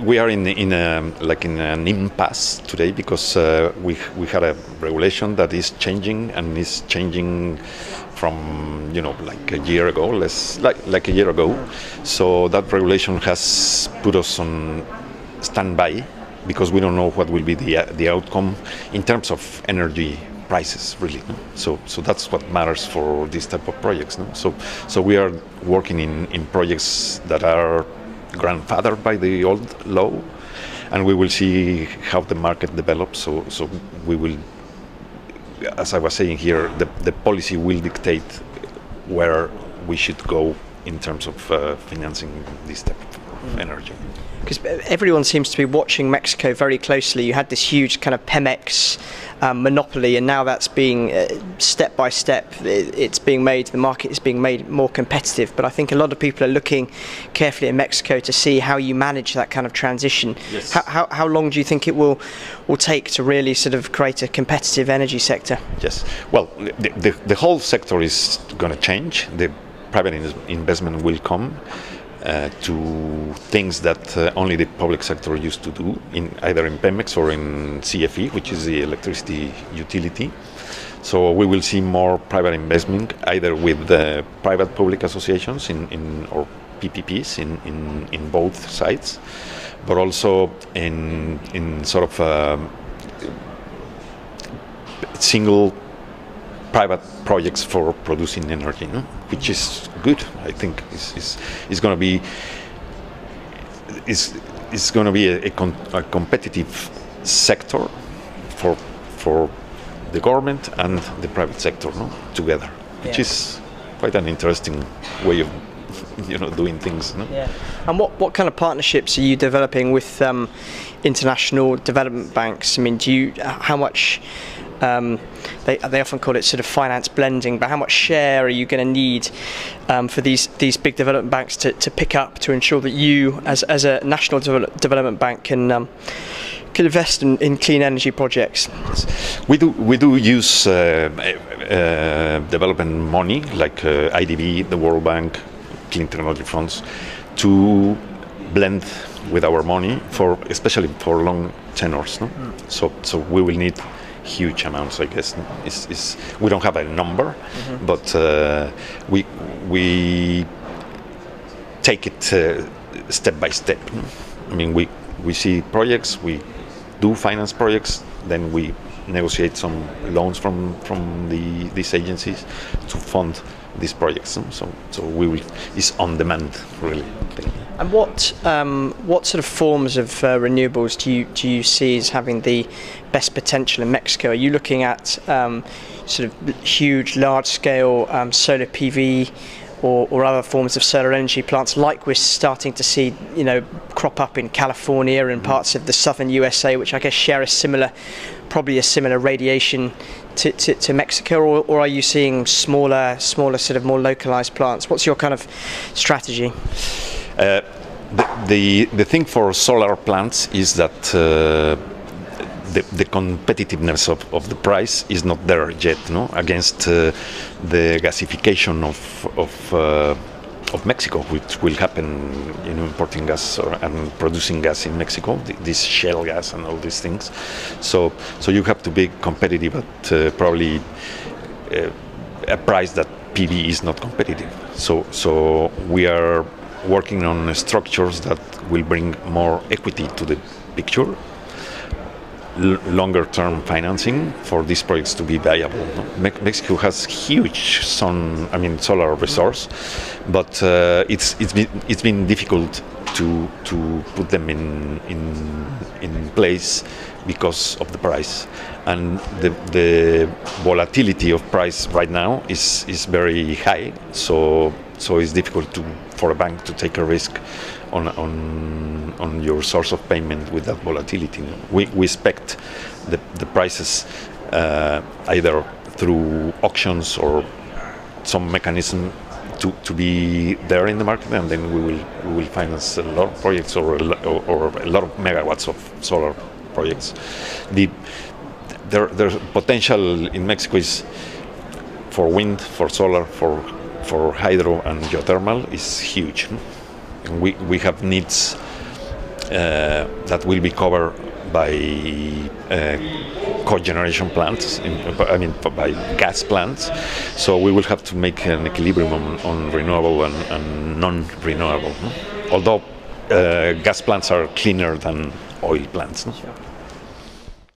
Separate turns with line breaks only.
We are in an impasse today because we had a regulation that is changing and is changing from like a year ago, like a year ago. So that regulation has put us on standby because we don't know what will be the outcome in terms of energy prices, really. No? So that's what matters for this type of projects. No? So we are working in projects that are grandfathered by the old law, and we will see how the market develops. So we will, as I was saying here, the policy will dictate where we should go in terms of financing this type of energy.
Because everyone seems to be watching Mexico very closely. You had this huge kind of Pemex monopoly, and now that's being step by step. It's being made. The market is being made more competitive. But I think a lot of people are looking carefully at Mexico to see how you manage that kind of transition.
Yes.
How long do you think it will take to really sort of create a competitive energy sector?
Yes. Well, the whole sector is going to change. The private investment will come to things that only the public sector used to do, either in Pemex or in CFE, which is the electricity utility. So we will see more private investment, either with private-public associations or PPPs in both sides, but also in sort of single private projects for producing energy, no? Which is good. I think is going to be a competitive sector for the government and the private sector, no? Together, which is quite an interesting way of doing things. No?
Yeah. And what kind of partnerships are you developing with international development banks? I mean, how much? They often call it sort of finance blending, but how much share are you going to need for these big development banks to pick up to ensure that you, as a national development bank, can invest in clean energy projects?
Yes. We do use development money like IDB, the World Bank, Clean Technology Funds, to blend with our money especially for long tenors. No? So we will need huge amounts, I guess. We don't have a number, but we take it step by step. No? I mean, we see projects, we do finance projects, then we negotiate some loans from these agencies to fund these projects. No? So it's on demand, really.
And what sort of forms of renewables do you see as having the best potential in Mexico? Are you looking at sort of huge, large-scale solar PV or other forms of solar energy plants, like we're starting to see, crop up in California and parts of the southern USA, which I guess share probably a similar radiation to Mexico, or are you seeing smaller sort of more localized plants? What's your kind of strategy?
The thing for solar plants is that the competitiveness of the price is not there yet, no, against the gasification of Mexico, which will happen, importing gas and producing gas in Mexico, this shale gas and all these things. So you have to be competitive at probably a price that PV is not competitive. So we are working on structures that will bring more equity to the picture, longer-term financing for these projects to be viable. Mexico has huge solar resource, but it's been difficult to put them in place because of the price, and the volatility of price right now is very high. So it's difficult for a bank to take a risk on your source of payment with that volatility. We expect the prices either through auctions or some mechanism to be there in the market, and then we will finance a lot of projects or a lot of megawatts of solar projects. Their potential in Mexico is for wind, for solar, for hydro and geothermal is huge. And we have needs that will be covered by cogeneration plants, by gas plants. So we will have to make an equilibrium on renewable and non-renewable. Although gas plants are cleaner than oil plants.
Sure.